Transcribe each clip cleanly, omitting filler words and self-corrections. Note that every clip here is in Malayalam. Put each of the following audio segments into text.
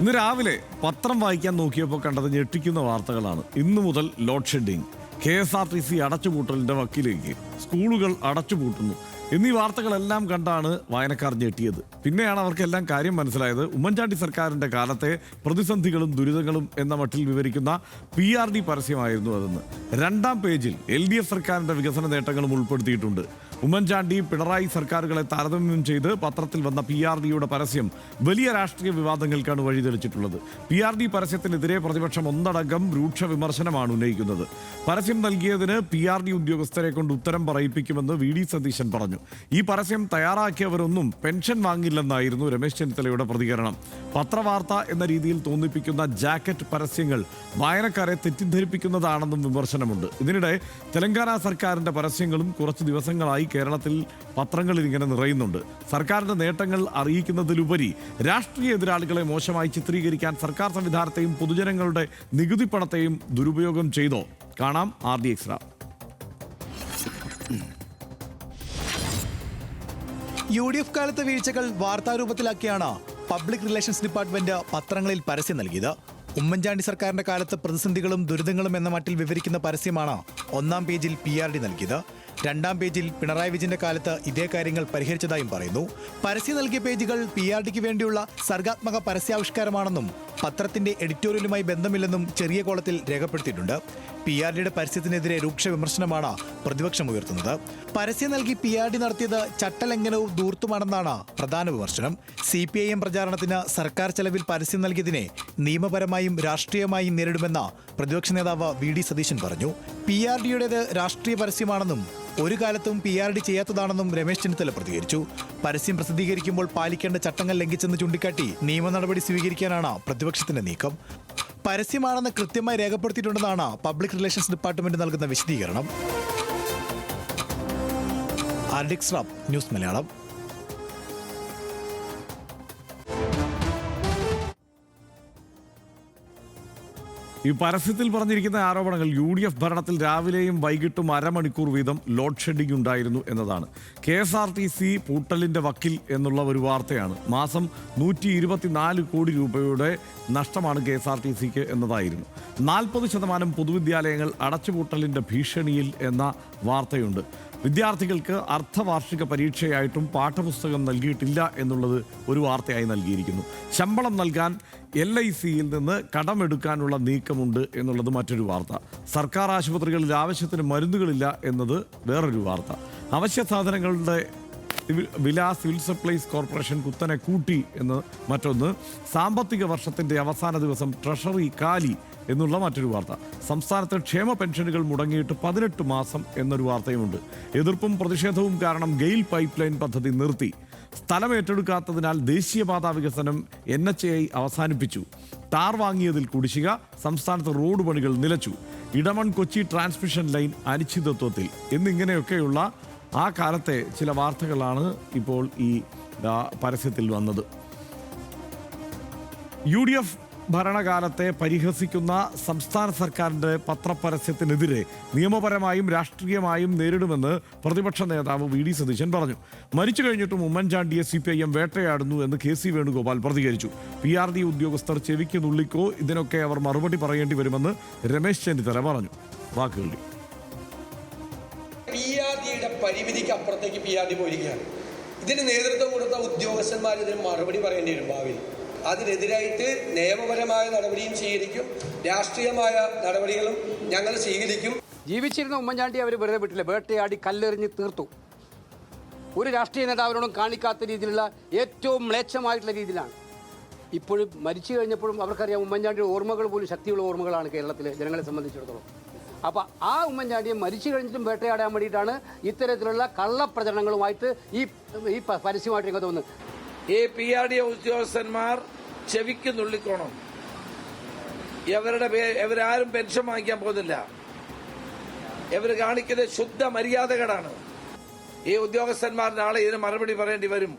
ഇന്ന് രാവിലെ പത്രം വായിക്കാൻ നോക്കിയപ്പോൾ കണ്ടത് ഞെട്ടിക്കുന്ന വാർത്തകളാണ്. ഇന്നു മുതൽ ലോഡ് ഷെഡിംഗ്, KSRTC അടച്ചുപൂട്ടലിന്റെ വക്കിലേക്ക്, സ്കൂളുകൾ അടച്ചുപൂട്ടുന്നു എന്നീ വാർത്തകളെല്ലാം കണ്ടാണ് വായനക്കാർ ഞെട്ടിയത്. പിന്നെയാണ് അവർക്കെല്ലാം കാര്യം മനസ്സിലായത്. ഉമ്മൻചാണ്ടി സർക്കാരിന്റെ കാലത്തെ പ്രതിസന്ധികളും ദുരിതങ്ങളും എന്ന മട്ടിൽ വിവരിക്കുന്ന PRD പരസ്യമായിരുന്നു അതെന്ന്. രണ്ടാം പേജിൽ LDF സർക്കാരിന്റെ വികസന നേട്ടങ്ങളും ഉൾപ്പെടുത്തിയിട്ടുണ്ട്. ഉമ്മൻചാണ്ടി പിണറായി സർക്കാരുകളെ താരതമ്യം ചെയ്ത് പത്രത്തിൽ വന്ന PRDയുടെ പരസ്യം വലിയ രാഷ്ട്രീയ വിവാദങ്ങൾക്കാണ് വഴിതെളിച്ചിട്ടുള്ളത്. PRD പരസ്യത്തിനെതിരെ പ്രതിപക്ഷം ഒന്നടങ്കം രൂക്ഷ വിമർശനമാണ് ഉന്നയിക്കുന്നത്. പരസ്യം നൽകിയതിന് PRD ഉദ്യോഗസ്ഥരെ കൊണ്ട് ഉത്തരം പറയിപ്പിക്കുമെന്ന് VD സതീശൻ പറഞ്ഞു. ഈ പരസ്യം തയ്യാറാക്കിയവരൊന്നും പെൻഷൻ വാങ്ങില്ലെന്നായിരുന്നു രമേശ് ചെന്നിത്തലയുടെ പ്രതികരണം. പത്രവാർത്ത എന്ന രീതിയിൽ തോന്നിപ്പിക്കുന്ന ജാക്കറ്റ് പരസ്യങ്ങൾ വായനക്കാരെ തെറ്റിദ്ധരിപ്പിക്കുന്നതാണെന്നും വിമർശനമുണ്ട്. ഇതിനിടെ തെലങ്കാന സർക്കാരിന്റെ പരസ്യങ്ങളും കുറച്ച് ദിവസങ്ങളായി കേരളത്തിൽ പത്രങ്ങളിൽ ഇങ്ങനെ നിറയുന്നുണ്ട്. സർക്കാരിന്റെ നേട്ടങ്ങൾ അറിയിക്കുന്നതിലുപരി രാഷ്ട്രീയ എതിരാളികളെ മോശമായി ചിത്രീകരിക്കാൻ സർക്കാർ സംവിധാനത്തെയും പൊതുജനങ്ങളുടെ നികുതി പണത്തെയും ദുരുപയോഗം ചെയ്തോ? കാണാം RD Extra. UDF കാലത്തെ വീഴ്ചകൾ വാർത്താരൂപത്തിലാക്കിയാണ് പബ്ലിക് റിലേഷൻസ് ഡിപ്പാർട്ട്മെന്റ് പത്രങ്ങളിൽ പരസ്യം നൽകിയത്. ഉമ്മൻചാണ്ടി സർക്കാരിന്റെ കാലത്ത് പ്രതിസന്ധികളും ദുരിതങ്ങളും എന്ന മട്ടിൽ വിവരിക്കുന്ന പരസ്യമാണ് ഒന്നാം പേജിൽ PRD നൽകിയത്. രണ്ടാം പേജിൽ പിണറായി വിജയന്റെ കാലത്ത് ഇതേ കാര്യങ്ങൾ പരിഹരിച്ചതായും പറയുന്നു. പരസ്യം നൽകിയ പേജുകൾ PRDക്ക് വേണ്ടിയുള്ള സർഗാത്മക പരസ്യാവിഷ്കാരമാണെന്നും പത്രത്തിന്റെ എഡിറ്റോറിയലുമായി ബന്ധമില്ലെന്നും ചെറിയ കോളത്തിൽ രേഖപ്പെടുത്തിയിട്ടുണ്ട്. PRDയുടെ പരസ്യത്തിനെതിരെ രൂക്ഷ വിമർശനമാണ് പ്രതിപക്ഷം ഉയർത്തുന്നത്. പരസ്യം നൽകി PRD നടത്തിയത് ചട്ടലംഘനവും ധൂർത്തുമാണെന്നാണ് പ്രധാന വിമർശനം. CPIM പ്രചാരണത്തിന് സർക്കാർ ചെലവിൽ പരസ്യം നൽകിയതിനെ നിയമപരമായും രാഷ്ട്രീയമായും നേരിടുമെന്ന് പ്രതിപക്ഷ നേതാവ് VD സതീശൻ പറഞ്ഞു. PRDയുടേത് രാഷ്ട്രീയ പരസ്യമാണെന്നും ഒരു കാലത്തും PRD ചെയ്യാത്തതാണെന്നും രമേശ് ചെന്നിത്തല പ്രതികരിച്ചു. പരസ്യം പ്രസിദ്ധീകരിക്കുമ്പോൾ പാലിക്കേണ്ട ചട്ടങ്ങൾ ലംഘിച്ചെന്ന് ചൂണ്ടിക്കാട്ടി നിയമ നടപടി സ്വീകരിക്കാനാണ് പ്രതിപക്ഷത്തിന്റെ നീക്കം. പരസ്യമാണെന്ന് കൃത്യമായി രേഖപ്പെടുത്തിയിട്ടുണ്ടെന്നാണ് പബ്ലിക് റിലേഷൻസ് ഡിപ്പാർട്ട്മെന്റ് നൽകുന്ന വിശദീകരണം. RD Extra news Malayalam. ഈ പരസ്യത്തിൽ പറഞ്ഞിരിക്കുന്ന ആരോപണങ്ങൾ UDF ഭരണത്തിൽ രാവിലെയും വൈകിട്ടും അരമണിക്കൂർ വീതം ലോഡ് ഷെഡിംഗ് ഉണ്ടായിരുന്നു എന്നതാണ്. KSRTC പൂട്ടലിന്റെ വക്കിൽ എന്നുള്ള ഒരു വാർത്തയാണ്. മാസം 124 കോടി രൂപയുടെ നഷ്ടമാണ് KSRTCക്ക് എന്നതായിരുന്നു. 40% പൊതുവിദ്യാലയങ്ങൾ അടച്ചുപൂട്ടലിന്റെ ഭീഷണിയിൽ എന്ന വാർത്തയുണ്ട്. വിദ്യാർത്ഥികൾക്ക് അർദ്ധവാർഷിക പരീക്ഷയായിട്ടും പാഠപുസ്തകം നൽകിയിട്ടില്ല എന്നുള്ളത് ഒരു വാർത്തയായി നൽകിയിരിക്കുന്നു. ശമ്പളം നൽകാൻ LICയിൽ നിന്ന് കടമെടുക്കാനുള്ള നീക്കമുണ്ട് എന്നുള്ളത് മറ്റൊരു വാർത്ത. സർക്കാർ ആശുപത്രികളിൽ ആവശ്യത്തിന് മരുന്നുകളില്ല എന്നത് വേറൊരു വാർത്ത. അവശ്യ സാധനങ്ങളുടെ വില സിവിൽ സപ്ലൈസ് കോർപ്പറേഷൻ കുത്തനെ കൂട്ടി എന്ന് മറ്റൊന്ന്. സാമ്പത്തിക വർഷത്തിന്റെ അവസാന ദിവസം ട്രഷറി കാലി എന്നുള്ള മറ്റൊരു വാർത്ത. സംസ്ഥാനത്ത് ക്ഷേമ പെൻഷനുകൾ മുടങ്ങിയിട്ട് 18 മാസം എന്നൊരു വാർത്തയുമുണ്ട്. എതിർപ്പും പ്രതിഷേധവും കാരണം ഗെയിൽ പൈപ്പ് ലൈൻ പദ്ധതി നിർത്തി. സ്ഥലം ഏറ്റെടുക്കാത്തതിനാൽ ദേശീയപാതാ വികസനം NHAI അവസാനിപ്പിച്ചു. ടാർ വാങ്ങിയതിൽ കുടിശ്ശിക. സംസ്ഥാനത്ത് റോഡ് പണികൾ നിലച്ചു. ഇടമൺ കൊച്ചി ട്രാൻസ്മിഷൻ ലൈൻ അനിശ്ചിതത്വത്തിൽ എന്നിങ്ങനെയൊക്കെയുള്ള ആ കാലത്തെ ചില വാർത്തകളാണ് ഇപ്പോൾ ഈ പരസ്യത്തിൽ വന്നത്. UDF ഭരണകാലത്തെ പരിഹസിക്കുന്ന സംസ്ഥാന സർക്കാരിൻ്റെ പത്രപരസ്യത്തിനെതിരെ നിയമപരമായും രാഷ്ട്രീയമായും നേരിടുമെന്ന് പ്രതിപക്ഷ നേതാവ് VD സതീശൻ പറഞ്ഞു. മരിച്ചു കഴിഞ്ഞിട്ടും ഉമ്മൻചാണ്ടിയെ CPIM വേട്ടയാടുന്നു എന്ന് KC വേണുഗോപാൽ പ്രതികരിച്ചു. PRD ഉദ്യോഗസ്ഥർ ചെവിക്ക് നുള്ളിക്കോ, ഇതിനൊക്കെ അവർ മറുപടി പറയേണ്ടി വരുമെന്ന് രമേശ് ചെന്നിത്തല പറഞ്ഞു. വാക്കുകൾ PRDയുടെ പരിമിതിക്ക് അപ്പുറത്തേക്ക് PRD പോയിരിക്കുകയാണ്. ഇതിന് നേതൃത്വം കൊടുത്ത ഉദ്യോഗസ്ഥന്മാർ ഇതിന് മറുപടി പറയേണ്ടി വരും ഭാവിയിൽ. അതിനെതിരായിട്ട് നിയമപരമായ നടപടിയും സ്വീകരിക്കും, രാഷ്ട്രീയമായ നടപടികളും ഞങ്ങൾ സ്വീകരിക്കും. ജീവിച്ചിരുന്ന ഉമ്മൻചാണ്ടി അവർ വെറുതെ വിട്ടില്ല, വേട്ടയാടി കല്ലെറിഞ്ഞ് തീർത്തു. ഒരു രാഷ്ട്രീയ നേതാവിനോടും കാണിക്കാത്ത രീതിയിലുള്ള ഏറ്റവും മ്ലേച്ഛമായിട്ടുള്ള രീതിയിലാണ്. ഇപ്പോഴും മരിച്ചു കഴിഞ്ഞപ്പോഴും അവർക്കറിയാം ഉമ്മൻചാണ്ടിയുടെ ഓർമ്മകൾ പോലും ശക്തിയുള്ള ഓർമ്മകളാണ് കേരളത്തിലെ ജനങ്ങളെ സംബന്ധിച്ചിടത്തോളം. അപ്പോൾ ആ ഉമ്മൻചാണ്ടിയെ മരിച്ചു കഴിഞ്ഞിട്ടും വേട്ടയാടാൻ വേണ്ടിയിട്ടാണ് ഇത്തരത്തിലുള്ള കള്ളപ്രചരണങ്ങളുമായിട്ട് ഈ പരസ്യമായിട്ട് രംഗത്ത് വന്നത്. ഈ PRD ഉദ്യോഗസ്ഥന്മാർ ചെവിക്ക് നുള്ളിക്കോണം. ഇവരാരും പെൻഷൻ വാങ്ങിക്കാൻ പോകുന്നില്ല. ഇവർ കാണിക്കുന്നത് ശുദ്ധ മര്യാദകളാണ്. ഈ ഉദ്യോഗസ്ഥന്മാർ നാളെ ഇതിന് മറുപടി പറയേണ്ടി വരും.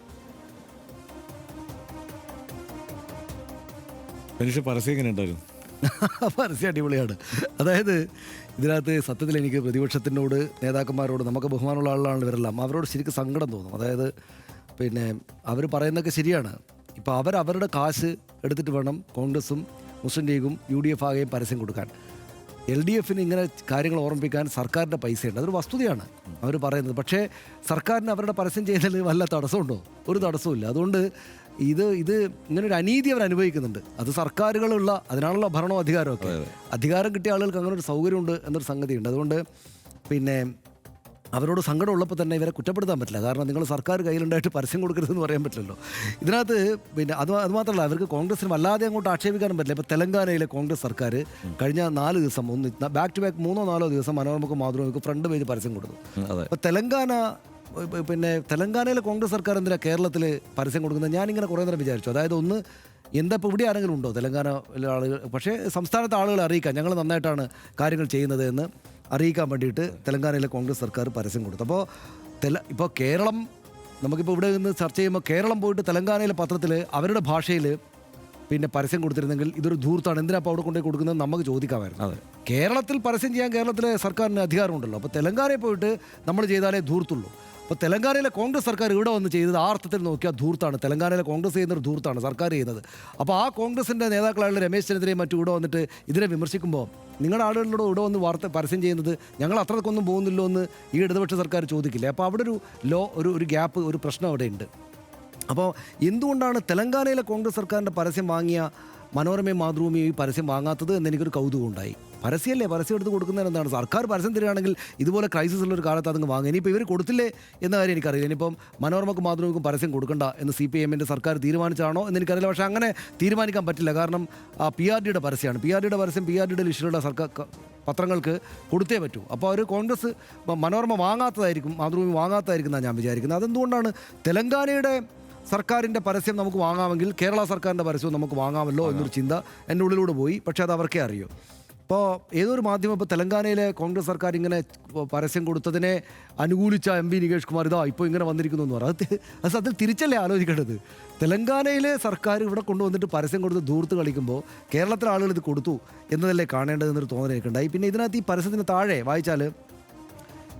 പരസ്യം എങ്ങനെ ഉണ്ടായിരുന്നു? പരസ്യം അടിപൊളിയാണ്. അതായത് ഇതിനകത്ത് സത്യത്തിൽ എനിക്ക് പ്രതിപക്ഷത്തിനോട്, നേതാക്കന്മാരോട്, നമുക്ക് ബഹുമാനമുള്ള ആളാണ് ഇവരെല്ലാം, അവരോട് ശരിക്കും സങ്കടം തോന്നും. അതായത് അവർ പറയുന്നതൊക്കെ ശരിയാണ്. ഇപ്പോൾ അവരവരുടെ കാശ് എടുത്തിട്ട് വേണം കോൺഗ്രസും മുസ്ലിം ലീഗും UDF ആകെയും പരസ്യം കൊടുക്കാൻ. LDF ഇങ്ങനെ കാര്യങ്ങൾ ഓർമ്മിപ്പിക്കാൻ സർക്കാരിൻ്റെ പൈസയുണ്ട്, അതൊരു വസ്തുതയാണ് അവർ പറയുന്നത്. പക്ഷേ സർക്കാരിന് അവരുടെ പരസ്യം ചെയ്യുന്നതിൽ വല്ല തടസ്സമുണ്ടോ? ഒരു തടസ്സമില്ല. അതുകൊണ്ട് ഇത് ഇങ്ങനൊരു അനീതി അവർ അനുഭവിക്കുന്നുണ്ട്. അത് സർക്കാരുകളുള്ള, അതിനാണല്ലോ ഭരണവും അധികാരമൊക്കെ. അധികാരം കിട്ടിയ ആളുകൾക്ക് അങ്ങനെ ഒരു സൗകര്യമുണ്ട് എന്നൊരു സംഗതിയുണ്ട്. അതുകൊണ്ട് പിന്നെ അവരോട് സങ്കടം ഉള്ളപ്പോൾ തന്നെ ഇവരെ കുറ്റപ്പെടുത്താൻ പറ്റില്ല. കാരണം നിങ്ങൾ സർക്കാർ കയ്യിലുണ്ടായിട്ട് പരസ്യം കൊടുക്കരുതെന്ന് പറയാൻ പറ്റില്ലല്ലോ. ഇതിനകത്ത് പിന്നെ അതുമാത്രമല്ല, അവർക്ക് കോൺഗ്രസിന് വല്ലാതെ അങ്ങോട്ട് ആക്ഷേപിക്കാനും പറ്റില്ല. ഇപ്പോൾ തെലങ്കാനയിലെ കോൺഗ്രസ് സർക്കാർ കഴിഞ്ഞ 4 ദിവസം ബാക്ക് ടു ബാക്ക് 3-4 ദിവസം മനോരമയ്ക്കും മാതൃഭൂമിക്കും ഫ്രണ്ട് പേജ് പരസ്യം കൊടുത്തു. അപ്പോൾ തെലങ്കാനയിലെ കോൺഗ്രസ് സർക്കാർ എന്തിനാണ് കേരളത്തിൽ പരസ്യം കൊടുക്കുന്നത്? ഞാനിങ്ങനെ കുറേ നേരം വിചാരിച്ചു. അതായത് ഒന്ന്, എന്താ ഇപ്പോൾ ഇവിടെ ആരെങ്കിലും ഉണ്ടോ തെലങ്കാനയിലെ ആളുകൾ? പക്ഷേ സംസ്ഥാനത്തെ ആളുകളെ അറിയിക്കാം, ഞങ്ങൾ നന്നായിട്ടാണ് കാര്യങ്ങൾ ചെയ്യുന്നത് എന്ന് അറിയിക്കാൻ വേണ്ടിയിട്ട് തെലങ്കാനയിലെ കോൺഗ്രസ് സർക്കാർ പരസ്യം കൊടുത്തു. അപ്പോൾ ഇപ്പോൾ കേരളം, നമുക്കിപ്പോൾ ഇവിടെ നിന്ന് ചർച്ച ചെയ്യുമ്പോൾ കേരളം പോയിട്ട് തെലങ്കാനയിലെ പത്രത്തിൽ അവരുടെ ഭാഷയിൽ പിന്നെ പരസ്യം കൊടുത്തിരുന്നെങ്കിൽ ഇതൊരു ധൂർത്താണ്, എന്തിനാ അപ്പോൾ അവിടെ കൊണ്ടുപോയി കൊടുക്കുന്നത് നമുക്ക് ചോദിക്കാമായിരുന്നു. കേരളത്തിൽ പരസ്യം ചെയ്യാൻ കേരളത്തിലെ സർക്കാരിന് അധികാരമുണ്ടല്ലോ. അപ്പോൾ തെലങ്കാനയിൽ പോയിട്ട് നമ്മൾ ചെയ്താലേ ധൂർത്തുള്ളൂ. അപ്പോൾ തെലങ്കാനയിലെ കോൺഗ്രസ് സർക്കാർ ഇവിടെ വന്ന് ചെയ്തത് ആ അർത്ഥത്തിൽ നോക്കിയാൽ ധൂർത്താണ്. തെലങ്കാനയിലെ കോൺഗ്രസ് ചെയ്യുന്നൊരു ധൂർത്താണ് സർക്കാർ ചെയ്യുന്നത്. അപ്പോൾ ആ കോൺഗ്രസിൻ്റെ നേതാക്കളായുള്ള രമേശ് ചെന്നിത്തലയും മറ്റും ഇവിടെ വന്നിട്ട് ഇതിനെ വിമർശിക്കുമ്പോൾ നിങ്ങളുടെ ആളുകളോട് ഇവിടെ വന്ന് പരസ്യം ചെയ്യുന്നത് ഞങ്ങൾ അത്രക്കൊന്നും പോകുന്നില്ലോ എന്ന് ഈ ഇടതുപക്ഷ സർക്കാർ ചോദിക്കില്ലേ? അപ്പോൾ അവിടെ ഒരു ഗ്യാപ്പ്, ഒരു പ്രശ്നം അവിടെ ഉണ്ട്. അപ്പോൾ എന്തുകൊണ്ടാണ് തെലങ്കാനയിലെ കോൺഗ്രസ് സർക്കാരിൻ്റെ പരസ്യം വാങ്ങിയ മനോരമയും മാതൃഭൂമിയും ഈ പരസ്യം വാങ്ങാത്തത് എന്നെനിക്കൊരു കൗതുകം ഉണ്ടായി. പരസ്യമല്ലേ, പരസ്യം എടുത്ത് കൊടുക്കുന്നതിന് എന്താണ്? സർക്കാർ പരസ്യം തരികയാണെങ്കിൽ ഇതുപോലെ ക്രൈസിസ് ഉള്ളൊരു കാലത്ത് അതങ്ങ് വാങ്ങുക. ഇനിയിപ്പോൾ ഇവർ കൊടുത്തില്ലേ എന്ന കാര്യം എനിക്കറിയില്ല. ഇനിയിപ്പം മനോരമക്കും മാതൃഭൂമിക്കും പരസ്യം കൊടുക്കണ്ട എന്ന് CPM-ന്റെ സർക്കാർ തീരുമാനിച്ചാണോ എന്നെനിക്കറിയില്ല. പക്ഷേ അങ്ങനെ തീരുമാനിക്കാൻ പറ്റില്ല. കാരണം PRDയുടെ പരസ്യമാണ്. PRDയുടെ പരസ്യം PRDയുടെ ലിസ്റ്റിലുള്ള സർക്കാർ പത്രങ്ങൾക്ക് കൊടുത്തേ പറ്റൂ. അപ്പോൾ അവർ കോൺഗ്രസ് മനോരമ വാങ്ങാത്തതായിരിക്കും, മാതൃഭൂമി വാങ്ങാത്തതായിരിക്കും എന്നാണ് ഞാൻ വിചാരിക്കുന്നത്. അതെന്തുകൊണ്ടാണ് തെലങ്കാനയുടെ സർക്കാരിൻ്റെ പരസ്യം നമുക്ക് വാങ്ങാമെങ്കിൽ കേരള സർക്കാരിൻ്റെ പരസ്യവും നമുക്ക് വാങ്ങാമല്ലോ എന്നൊരു ചിന്ത എൻ്റെ ഉള്ളിലൂടെ പോയി. പക്ഷേ അത് അവർക്കേ അറിയൂ. ഇപ്പോൾ ഏതൊരു മാധ്യമം, ഇപ്പോൾ തെലങ്കാനയിലെ കോൺഗ്രസ് സർക്കാർ ഇങ്ങനെ പരസ്യം കൊടുത്തതിനെ അനുകൂലിച്ച MP നികേഷ് കുമാർ ഇപ്പോൾ ഇങ്ങനെ വന്നിരിക്കുന്നു എന്ന് പറയും. അത് സത്യത്തിൽ തിരിച്ചല്ലേ ആലോചിക്കേണ്ടത്? തെലങ്കാനയിലെ സർക്കാർ ഇവിടെ കൊണ്ടുവന്നിട്ട് പരസ്യം കൊടുത്ത് ധൂർത്ത് കളിക്കുമ്പോൾ കേരളത്തിലെ ആളുകൾ ഇത് കൊടുത്തു എന്നതല്ലേ കാണേണ്ടതെന്നൊരു തോന്നൽ എനിക്കുണ്ടായി. പിന്നെ ഇതിനകത്ത് ഈ പരസ്യത്തിന് താഴെ വായിച്ചാൽ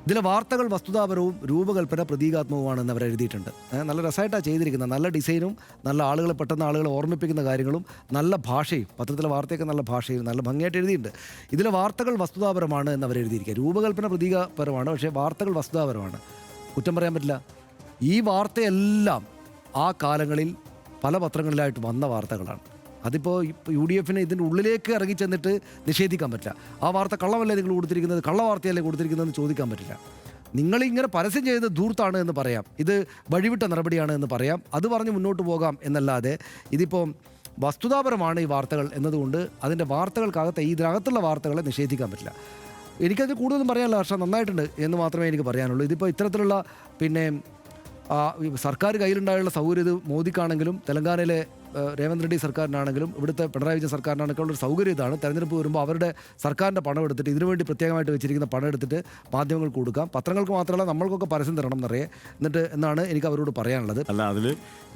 ഇതിലെ വാർത്തകൾ വസ്തുതാപരവും രൂപകൽപ്പന പ്രതീകാത്മകവുമാണെന്ന് അവർ എഴുതിയിട്ടുണ്ട്. നല്ല രസമായിട്ടാണ് ചെയ്തിരിക്കുന്നത്. നല്ല ഡിസൈനും നല്ല ആളുകളെ പെട്ടെന്ന് ആളുകളെ ഓർമ്മിപ്പിക്കുന്ന കാര്യങ്ങളും നല്ല ഭാഷയും, പത്രത്തിലെ വാർത്തയൊക്കെ നല്ല ഭാഷയും നല്ല ഭംഗിയായിട്ട് എഴുതിയിട്ടുണ്ട്. ഇതിലെ വാർത്തകൾ വസ്തുതാപരമാണ് എന്ന് അവർ എഴുതിയിരിക്കുക. രൂപകൽപ്പന പ്രതീകാപരമാണ്, പക്ഷേ വാർത്തകൾ വസ്തുതാപരമാണ്. കുറ്റം പറയാൻ പറ്റില്ല. ഈ വാർത്തയെല്ലാം ആ കാലങ്ങളിൽ പല പത്രങ്ങളിലായിട്ട് വന്ന വാർത്തകളാണ്. അതിപ്പോൾ UDF-ന് ഇതിൻ്റെ ഉള്ളിലേക്ക് ഇറങ്ങി ചെന്നിട്ട് നിഷേധിക്കാൻ പറ്റില്ല. ആ വാർത്ത കള്ളമല്ലേ നിങ്ങൾ കൊടുത്തിരിക്കുന്നത്, കള്ള വാർത്തയല്ലേ കൊടുത്തിരിക്കുന്നതെന്ന് ചോദിക്കാൻ പറ്റില്ല. നിങ്ങളിങ്ങനെ പരസ്യം ചെയ്ത് ധൂർത്താണ് എന്ന് പറയാം, ഇത് വഴിവിട്ട നടപടിയാണ് എന്ന് പറയാം, അത് പറഞ്ഞ് മുന്നോട്ട് പോകാം എന്നല്ലാതെ ഇതിപ്പോൾ വസ്തുതാപരമാണ് ഈ വാർത്തകൾ എന്നതുകൊണ്ട് അതിൻ്റെ വാർത്തകൾക്കകത്ത് ഇതിനകത്തുള്ള വാർത്തകളെ നിഷേധിക്കാൻ പറ്റില്ല. എനിക്കത് കൂടുതലും പറയാനുള്ള പക്ഷേ നന്നായിട്ടുണ്ട് എന്ന് മാത്രമേ എനിക്ക് പറയാനുള്ളൂ. ഇതിപ്പോൾ ഇത്തരത്തിലുള്ള പിന്നെ സർക്കാർ കയ്യിലുണ്ടായുള്ള സൗകര്യം ഇത് മോദിക്കാണെങ്കിലും തെലങ്കാനയിലെ രേവന്ത് റെഡ്ഡി സർക്കാരിനാണെങ്കിലും ഇവിടുത്തെ പിണറായി വിജയൻ സർക്കാരിനാണെങ്കിലും ഒരു സൗകര്യം ഇതാണ്. തെരഞ്ഞെടുപ്പ് വരുമ്പോൾ അവരുടെ സർക്കാരിൻ്റെ പണം എടുത്തിട്ട് ഇതിനുവേണ്ടി പ്രത്യേകമായിട്ട് വെച്ചിരിക്കുന്ന പണം എടുത്തിട്ട് മാധ്യമങ്ങൾക്ക് കൊടുക്കാം. പത്രങ്ങൾക്ക് മാത്രമല്ല നമ്മൾക്കൊക്കെ പരസ്യം തരണം എന്നറിയേ എന്നാണ് എനിക്ക് അവരോട് പറയാനുള്ളത്. അല്ല, അതിൽ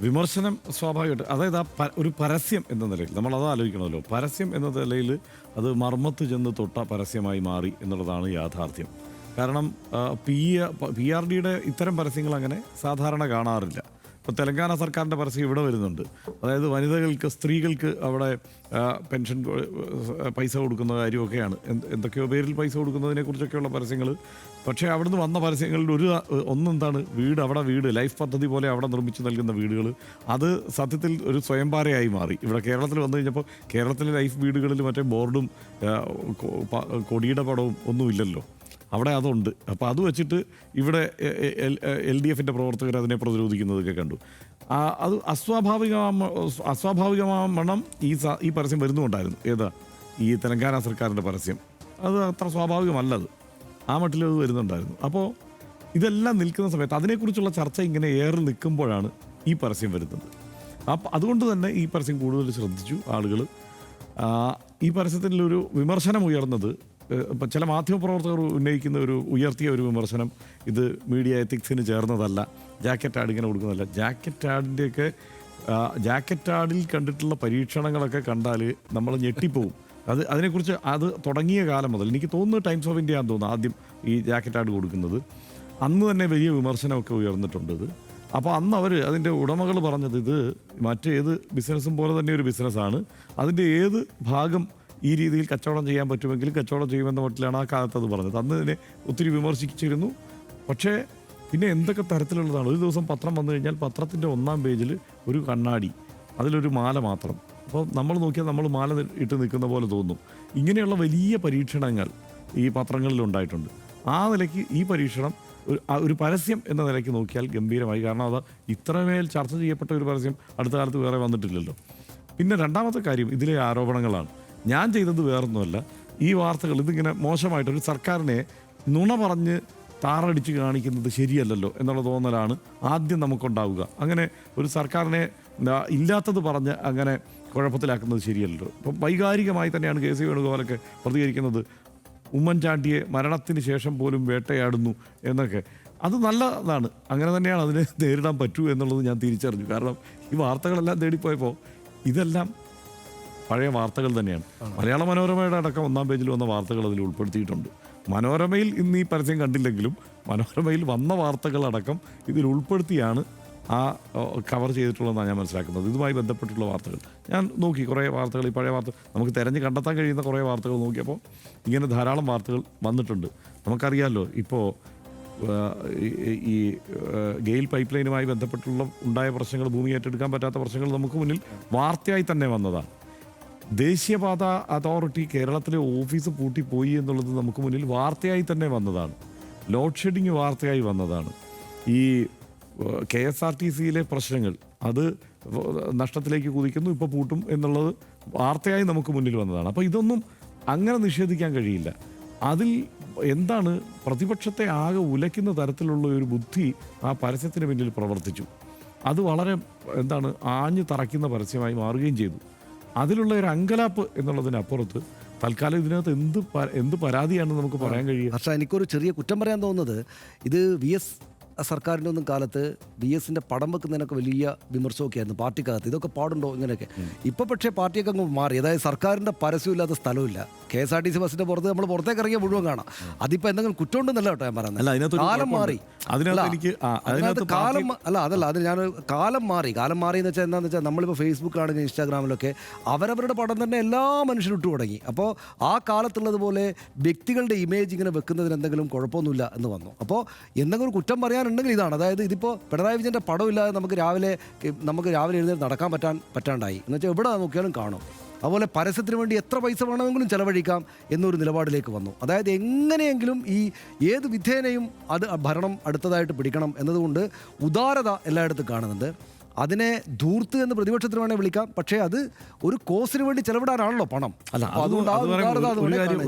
വിമർശനം സ്വാഭാവികമായിട്ട്, അതായത് ഒരു പരസ്യം എന്ന നിലയിൽ നമ്മളത് ആലോചിക്കണമല്ലോ. പരസ്യം എന്ന നിലയിൽ അത് മർമ്മത്ത് ചെന്ന് തൊട്ട പരസ്യമായി മാറി എന്നുള്ളതാണ് യാഥാർത്ഥ്യം. കാരണം PRDയുടെ ഇത്തരം പരസ്യങ്ങൾ അങ്ങനെ സാധാരണ കാണാറില്ല. ഇപ്പോൾ തെലങ്കാന സർക്കാരിൻ്റെ പരസ്യം ഇവിടെ വരുന്നുണ്ട്. അതായത് വനിതകൾക്ക്, സ്ത്രീകൾക്ക് അവിടെ പെൻഷൻ പൈസ കൊടുക്കുന്ന കാര്യമൊക്കെയാണ്, എന്തൊക്കെയോ പേരിൽ പൈസ കൊടുക്കുന്നതിനെക്കുറിച്ചൊക്കെയുള്ള പരസ്യങ്ങൾ. പക്ഷേ അവിടുന്ന് വന്ന പരസ്യങ്ങളിൽ ഒന്നെന്താണ്, വീട് ലൈഫ് പദ്ധതി പോലെ അവിടെ നിർമ്മിച്ച് നൽകുന്ന വീടുകൾ, അത് സത്യത്തിൽ ഒരു സ്വയംപാരയായി മാറി. ഇവിടെ കേരളത്തിൽ വന്നു കഴിഞ്ഞപ്പോൾ കേരളത്തിലെ ലൈഫ് വീടുകളിൽ മറ്റേ ബോർഡും കൊടിയുടെ പടവും ഒന്നുമില്ലല്ലോ, അവിടെ അതുണ്ട്. അപ്പോൾ അത് വെച്ചിട്ട് ഇവിടെ LDF-ൻ്റെ പ്രവർത്തകർ അതിനെ പ്രതിരോധിക്കുന്നതൊക്കെ കണ്ടു. അത് അസ്വാഭാവികമാവണ്ണം ഈ പരസ്യം വരുന്നുണ്ടായിരുന്നു. ഈ തെലങ്കാന സർക്കാരിൻ്റെ പരസ്യം അത് അത്ര സ്വാഭാവികമല്ലത്, ആ മട്ടിൽ അത് വരുന്നുണ്ടായിരുന്നു. അപ്പോൾ ഇതെല്ലാം നിൽക്കുന്ന സമയത്ത് അതിനെക്കുറിച്ചുള്ള ചർച്ച ഇങ്ങനെ ഏറി നിൽക്കുമ്പോഴാണ് ഈ പരസ്യം വരുന്നത്. അപ്പം അതുകൊണ്ട് തന്നെ ഈ പരസ്യം കൂടുതൽ ശ്രദ്ധിച്ചു ആളുകൾ. ഈ പരസ്യത്തിലൊരു വിമർശനം ഉയർന്നത്, ഇപ്പം ചില മാധ്യമപ്രവർത്തകർ ഉയർത്തിയ ഒരു വിമർശനം, ഇത് മീഡിയ എത്തിക്സിന് ചേർന്നതല്ല, ജാക്കറ്റ് ആഡ് ഇങ്ങനെ കൊടുക്കുന്നതല്ല. ജാക്കറ്റ് ആഡിൽ കണ്ടിട്ടുള്ള പരീക്ഷണങ്ങളൊക്കെ കണ്ടാൽ നമ്മൾ ഞെട്ടിപ്പോവും. അതിനെക്കുറിച്ച് അത് തുടങ്ങിയ കാലം മുതൽ എനിക്ക് തോന്നുന്നു ടൈംസ് ഓഫ് ഇന്ത്യ ആണെന്ന് തോന്നുന്നു ആദ്യം ഈ ജാക്കറ്റ് ആഡ് കൊടുക്കുന്നത്. അന്ന് തന്നെ വലിയ വിമർശനമൊക്കെ ഉയർന്നിട്ടുണ്ട്. അപ്പോൾ അന്ന് അവർ അതിൻ്റെ ഉടമകൾ പറഞ്ഞത് ഇത് മറ്റേത് ബിസിനസ്സും പോലെ തന്നെ ഒരു ബിസിനസ്സാണ്, അതിൻ്റെ ഏത് ഭാഗം ഈ രീതിയിൽ കച്ചവടം ചെയ്യാൻ പറ്റുമെങ്കിൽ കച്ചവടം ചെയ്യുമെന്ന മട്ടിലാണ് ആ കാലത്ത് അത് പറഞ്ഞത്. അന്ന് ഇതിനെ ഒത്തിരി വിമർശിച്ചിരുന്നു. പക്ഷേ പിന്നെ എന്തൊക്കെ തരത്തിലുള്ളതാണ്. ഒരു ദിവസം പത്രം വന്നു കഴിഞ്ഞാൽ പത്രത്തിൻ്റെ 1-ാം പേജിൽ ഒരു കണ്ണാടി, അതിലൊരു മാല മാത്രം. അപ്പോൾ നമ്മൾ നോക്കിയാൽ നമ്മൾ മാല ഇട്ട് നിൽക്കുന്ന പോലെ തോന്നും. ഇങ്ങനെയുള്ള വലിയ പരീക്ഷണങ്ങൾ ഈ പത്രങ്ങളിൽ ഉണ്ടായിട്ടുണ്ട്. ആ നിലയ്ക്ക് ഈ പരീക്ഷണം ഒരു പരസ്യം എന്ന നിലയ്ക്ക് നോക്കിയാൽ ഗംഭീരമായി. കാരണം അത് ഇത്രമേൽ ചർച്ച ചെയ്യപ്പെട്ട ഒരു പരസ്യം അടുത്ത കാലത്ത് വേറെ വന്നിട്ടില്ലല്ലോ. പിന്നെ രണ്ടാമത്തെ കാര്യം ഇതിലെ ആരോപണങ്ങളാണ്. ഞാൻ ചെയ്തത് വേറൊന്നുമല്ല. ഈ വാർത്തകൾ ഇതിങ്ങനെ മോശമായിട്ടൊരു സർക്കാരിനെ നുണ പറഞ്ഞ് താറടിച്ച് കാണിക്കുന്നത് ശരിയല്ലല്ലോ എന്നുള്ള തോന്നലാണ് ആദ്യം നമുക്കുണ്ടാവുക. അങ്ങനെ ഒരു സർക്കാരിനെ ഇല്ലാത്തത് പറഞ്ഞ് അങ്ങനെ കുഴപ്പത്തിലാക്കുന്നത് ശരിയല്ലല്ലോ. ഇപ്പം വൈകാരികമായി തന്നെയാണ് കെ സി വേണുഗോപാലൊക്കെ പ്രതികരിക്കുന്നത്. ഉമ്മൻചാണ്ടിയെ മരണത്തിന് ശേഷം പോലും വേട്ടയാടുന്നു എന്നൊക്കെ. അത് നല്ലതാണ്, അങ്ങനെ തന്നെയാണ് അതിനെ നേരിടാൻ പറ്റൂ എന്നുള്ളത് ഞാൻ തിരിച്ചറിഞ്ഞു. കാരണം ഈ വാർത്തകളെല്ലാം തേടിപ്പോയപ്പോൾ ഇതെല്ലാം പഴയ വാർത്തകൾ തന്നെയാണ്. മലയാള മനോരമയുടെ അടക്കം 1-ാം പേജിൽ വന്ന വാർത്തകൾ അതിൽ ഉൾപ്പെടുത്തിയിട്ടുണ്ട്. മനോരമയിൽ ഇന്ന് ഈ പരസ്യം കണ്ടില്ലെങ്കിലും മനോരമയിൽ വന്ന വാർത്തകളടക്കം ഇതിൽ ഉൾപ്പെടുത്തിയാണ് ആ കവർ ചെയ്തിട്ടുള്ളതെന്നാണ് ഞാൻ മനസ്സിലാക്കുന്നത്. ഇതുമായി ബന്ധപ്പെട്ടുള്ള വാർത്തകൾ ഞാൻ നോക്കി, കുറേ വാർത്തകൾ, ഈ പഴയ വാർത്ത നമുക്ക് തിരഞ്ഞ് കണ്ടെത്താൻ കഴിയുന്ന കുറേ വാർത്തകൾ നോക്കിയപ്പോൾ ഇങ്ങനെ ധാരാളം വാർത്തകൾ വന്നിട്ടുണ്ട്. നമുക്കറിയാമല്ലോ ഇപ്പോൾ ഈ ഗെയിൽ പൈപ്പ് ലൈനുമായി ബന്ധപ്പെട്ടുള്ള ഉണ്ടായ പ്രശ്നങ്ങൾ, ഭൂമി ഏറ്റെടുക്കാൻ പറ്റാത്ത പ്രശ്നങ്ങൾ നമുക്ക് മുന്നിൽ വാർത്തയായി തന്നെ വന്നതാണ്. ദേശീയപാത അതോറിറ്റി കേരളത്തിലെ ഓഫീസ് പൂട്ടിപ്പോയി എന്നുള്ളത് നമുക്ക് മുന്നിൽ വാർത്തയായി തന്നെ വന്നതാണ്. ലോഡ് ഷെഡിങ് വാർത്തയായി വന്നതാണ്. ഈ KSRTCയിലെ പ്രശ്നങ്ങൾ അത് നഷ്ടത്തിലേക്ക് കുതിക്കുന്നു, ഇപ്പോൾ പൂട്ടും എന്നുള്ളത് വാർത്തയായി നമുക്ക് മുന്നിൽ വന്നതാണ്. അപ്പോൾ ഇതൊന്നും അങ്ങനെ നിഷേധിക്കാൻ കഴിയില്ല. അതിൽ എന്താണ് പ്രതിപക്ഷത്തെ ആകെ ഉലയ്ക്കുന്ന തരത്തിലുള്ള ഒരു ബുദ്ധി ആ പരസ്യത്തിന് പിന്നിൽ പ്രവർത്തിച്ചു. അത് വളരെ എന്താണ് ആഞ്ഞു തറയ്ക്കുന്ന പരസ്യമായി മാറുകയും ചെയ്തു. അതിലുള്ള ഒരു അങ്കലാപ്പ് എന്നുള്ളതിനപ്പുറത്ത് തൽക്കാലം ഇതിനകത്ത് എന്ത് പരാതിയാണെന്ന് നമുക്ക് പറയാൻ കഴിയും. പക്ഷേ എനിക്കൊരു ചെറിയ കുറ്റം പറയാൻ തോന്നുന്നത്, ഇത് VS സർക്കാരിൻ്റെ ഒന്നും കാലത്ത് VSന്റെ പടം വെക്കുന്നതിനൊക്കെ വലിയ വിമർശമൊക്കെ ആയിരുന്നു പാർട്ടിക്കകത്ത്. ഇതൊക്കെ പാടുണ്ടോ ഇങ്ങനെയൊക്കെ. ഇപ്പോൾ പക്ഷേ പാർട്ടിയൊക്കെ അങ്ങ് മാറി. അതായത് സർക്കാരിൻ്റെ പരസ്യമില്ലാത്ത സ്ഥലമില്ല. KSRTC ബസ്സിൻ്റെ പുറത്ത് നമ്മൾ പുറത്തേക്ക് ഇറങ്ങിയ മുഴുവൻ കാണാം. അതിപ്പോൾ എന്തെങ്കിലും കുറ്റമുണ്ടെന്നല്ല കേട്ടോ ഞാൻ പറയുന്നത്. കാലം മാറി. അത് ഞാൻ കാലം മാറി എന്ന് വെച്ചാൽ എന്താണെന്ന് വെച്ചാൽ നമ്മളിപ്പോൾ ഫേസ്ബുക്കിലാണെങ്കിൽ ഇൻസ്റ്റാഗ്രാമിലൊക്കെ അവരവരുടെ പടം തന്നെ എല്ലാ മനുഷ്യരും ഇട്ടു തുടങ്ങി. അപ്പോൾ ആ കാലത്തുള്ളതുപോലെ വ്യക്തികളുടെ ഇമേജ് ഇങ്ങനെ വെക്കുന്നതിന് എന്തെങ്കിലും കുഴപ്പമൊന്നുമില്ല എന്ന് വന്നു. അപ്പോൾ എന്തെങ്കിലും കുറ്റം പറയാനുണ്ടെങ്കിൽ ഇതാണ്. അതായത് ഇതിപ്പോൾ പിണറായി വിജയൻ്റെ പടമില്ലാതെ നമുക്ക് രാവിലെ എഴുന്നേറ്റ് നടക്കാൻ പറ്റാണ്ടായി എന്ന് വെച്ചാൽ എവിടെ നോക്കിയാലും കാണും. അതുപോലെ പരസ്യത്തിന് വേണ്ടി എത്ര പൈസ വേണമെങ്കിലും ചെലവഴിക്കാം എന്നൊരു നിലപാടിലേക്ക് വന്നു. അതായത് എങ്ങനെയെങ്കിലും ഏത് വിധേനയും അത് ഭരണം അടുത്തതായിട്ട് പിടിക്കണം എന്നതുകൊണ്ട് ഉദാരത എല്ലായിടത്തും കാണുന്നുണ്ട്. അതിനെ ധൂർത്ത് എന്ന് പ്രതിപക്ഷത്തിന് വേണേൽ വിളിക്കാം. പക്ഷേ അത് ഒരു കോസിന് വേണ്ടി ചെലവിടാനാണല്ലോ പണം. അല്ല,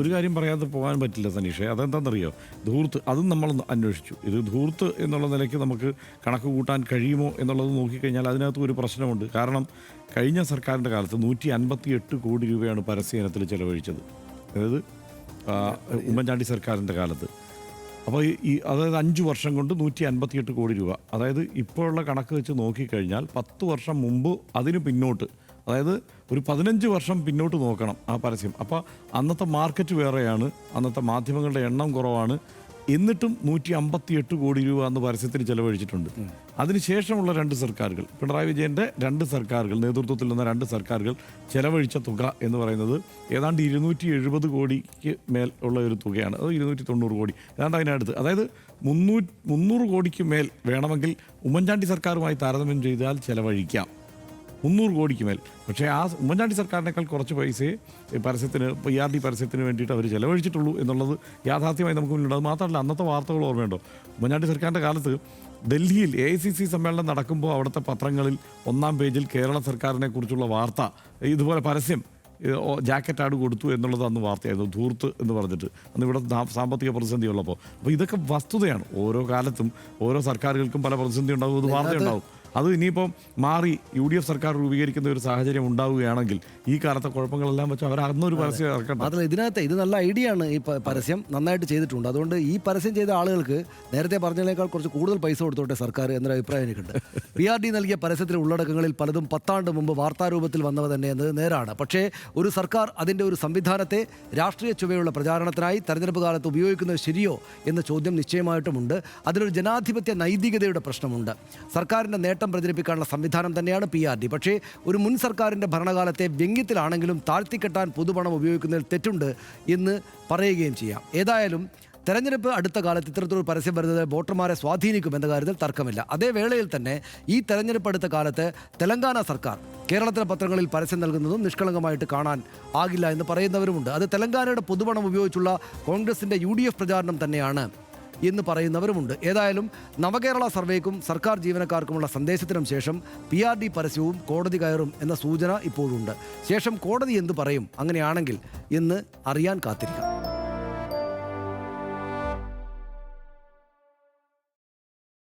ഒരു കാര്യം പറയാതെ പോകാൻ പറ്റില്ല സനീഷേ. അതെന്താണെന്നറിയോ, ധൂർത്ത് അതും നമ്മൾ അന്വേഷിച്ചു. ഇത് ധൂർത്ത് എന്നുള്ള നിലയ്ക്ക് നമുക്ക് കണക്ക് കൂട്ടാൻ കഴിയുമോ എന്നുള്ളത് നോക്കിക്കഴിഞ്ഞാൽ അതിനകത്ത് ഒരു പ്രശ്നമുണ്ട്. കാരണം കഴിഞ്ഞ സർക്കാരിൻ്റെ കാലത്ത് 158 കോടി രൂപയാണ് പരസ്യ ഇനത്തിൽ ചെലവഴിച്ചത്. അതായത് ഉമ്മൻചാണ്ടി സർക്കാരിൻ്റെ കാലത്ത്. അപ്പോൾ അതായത് 5 വർഷം കൊണ്ട് 158 കോടി രൂപ. അതായത് ഇപ്പോഴുള്ള കണക്ക് വെച്ച് നോക്കിക്കഴിഞ്ഞാൽ 10 വർഷം മുമ്പ് അതിന് പിന്നോട്ട്, അതായത് ഒരു 15 വർഷം പിന്നോട്ട് നോക്കണം ആ പരസ്യം. അപ്പോൾ അന്നത്തെ മാർക്കറ്റ് വേറെയാണ്, അന്നത്തെ മാധ്യമങ്ങളുടെ എണ്ണം കുറവാണ്. എന്നിട്ടും 158 കോടി രൂപ അന്ന് പരസ്യത്തിന് ചെലവഴിച്ചിട്ടുണ്ട്. അതിനുശേഷമുള്ള 2 സർക്കാരുകൾ, പിണറായി വിജയൻ്റെ 2 സർക്കാരുകൾ, നേതൃത്വത്തിൽ നിന്ന 2 സർക്കാരുകൾ ചെലവഴിച്ച തുക എന്ന് പറയുന്നത് ഏതാണ്ട് 270 കോടിക്ക് മേൽ ഉള്ള ഒരു തുകയാണ്. അത് 290 കോടി ഏതാണ്ട് അതിനടുത്ത്. അതായത് 300 കോടിക്ക് മേൽ വേണമെങ്കിൽ ഉമ്മൻചാണ്ടി സർക്കാരുമായി താരതമ്യം ചെയ്താൽ ചെലവഴിക്കാം. 300 കോടിക്ക് മേൽ. പക്ഷേ ആ ഉമ്മൻചാണ്ടി സർക്കാരിനേക്കാൾ കുറച്ച് പൈസയെ പരസ്യത്തിന് PRD പരസ്യത്തിന് വേണ്ടിയിട്ട് അവർ ചെലവഴിച്ചിട്ടുള്ളൂ എന്നുള്ളത് യാഥാർത്ഥ്യമായി നമുക്ക് മുന്നിലുണ്ട്. അത് മാത്രമല്ല, അന്നത്തെ വാർത്തകൾ ഓർമ്മയുണ്ടോ? ഉമ്മൻചാണ്ടി സർക്കാരിൻ്റെ കാലത്ത് ഡൽഹിയിൽ AICC സമ്മേളനം നടക്കുമ്പോൾ അവിടുത്തെ പത്രങ്ങളിൽ 1-ാം പേജിൽ കേരള സർക്കാരിനെ കുറിച്ചുള്ള വാർത്ത, ഇതുപോലെ പരസ്യം ജാക്കറ്റ് ആഡ് കൊടുത്തു എന്നുള്ളത് അന്ന് വാർത്തയായിരുന്നു, ധൂർത്ത് എന്ന് പറഞ്ഞിട്ട്. അന്ന് ഇവിടെ സാമ്പത്തിക പ്രതിസന്ധി ഉള്ളപ്പോൾ. അപ്പോൾ ഇതൊക്കെ വസ്തുതയാണ്. ഓരോ കാലത്തും ഓരോ സർക്കാരുകൾക്കും പല പ്രതിസന്ധി ഉണ്ടാവും, അത് വാർത്തയുണ്ടാവും. അത് ഇനിയിപ്പോൾ മാറി UDF സർക്കാർ രൂപീകരിക്കുന്ന ഒരു സാഹചര്യം ഉണ്ടാവുകയാണെങ്കിൽ ഈ കാലത്തെ കുഴപ്പങ്ങളെല്ലാം വെച്ച് അവർ അന്നൊരു പരസ്യം ഇറക്കട്ടെ. മാത്രമല്ല ഇതിനകത്ത് ഇത് നല്ല ഐഡിയ ആണ്. ഈ പരസ്യം നന്നായിട്ട് ചെയ്തിട്ടുണ്ട്. അതുകൊണ്ട് ഈ പരസ്യം ചെയ്ത ആളുകൾക്ക് നേരത്തെ പറഞ്ഞതിനേക്കാൾ കുറച്ച് കൂടുതൽ പൈസ കൊടുത്തോട്ടെ സർക്കാർ എന്നൊരു അഭിപ്രായം എനിക്കുണ്ട്. PRD നൽകിയ പരസ്യത്തിലെ ഉള്ളടക്കങ്ങളിൽ പലതും 10 ആണ്ട് മുമ്പ് വാർത്താരൂപത്തിൽ വന്നവ തന്നെ എന്നത് നേരാണ്. പക്ഷേ ഒരു സർക്കാർ അതിൻ്റെ ഒരു സംവിധാനത്തെ രാഷ്ട്രീയ ചുവയുള്ള പ്രചാരണത്തിനായി തെരഞ്ഞെടുപ്പ് കാലത്ത് ഉപയോഗിക്കുന്നത് ശരിയോ എന്ന ചോദ്യം നിശ്ചയമായിട്ടുമുണ്ട്. അതിലൊരു ജനാധിപത്യ നൈതികതയുടെ പ്രശ്നമുണ്ട്. സർക്കാരിൻ്റെ നേട്ടം പ്രചരിപ്പിക്കാനുള്ള സംവിധാനം തന്നെയാണ് PRD. പക്ഷേ ഒരു മുൻ സർക്കാരിൻ്റെ ഭരണകാലത്തെ വ്യംഗ്യത്തിലാണെങ്കിലും താഴ്ത്തിക്കെട്ടാൻ പൊതുപണം ഉപയോഗിക്കുന്നതിൽ തെറ്റുണ്ട് എന്ന് പറയുകയും ചെയ്യാം. ഏതായാലും തെരഞ്ഞെടുപ്പ് അടുത്ത കാലത്ത് ഇത്തരത്തിലൊരു പരസ്യം വരുന്നത് വോട്ടർമാരെ സ്വാധീനിക്കും എന്ന കാര്യത്തിൽ തർക്കമില്ല. അതേ വേളയിൽ തന്നെ ഈ തെരഞ്ഞെടുപ്പ് അടുത്ത കാലത്ത് തെലങ്കാന സർക്കാർ കേരളത്തിലെ പത്രങ്ങളിൽ പരസ്യം നൽകുന്നതും നിഷ്കളങ്കമായിട്ട് കാണാൻ ആകില്ല എന്ന് പറയുന്നവരുമുണ്ട്. അത് തെലങ്കാനയുടെ പൊതുപണം ഉപയോഗിച്ചുള്ള കോൺഗ്രസിൻ്റെ UDF പ്രചാരണം തന്നെയാണ് എന്ന് പറയുന്നവരുമുണ്ട്. ഏതായാലും നവകേരള സർവേക്കും സർക്കാർ ജീവനക്കാർക്കുമുള്ള സന്ദേശത്തിനും ശേഷം PRD പരസ്യവും കോടതി കയറും എന്ന സൂചന ഇപ്പോഴുണ്ട്. ശേഷം കോടതി എന്തു പറയും അങ്ങനെയാണെങ്കിൽ എന്ന് അറിയാൻ കാത്തിരിക്കാം.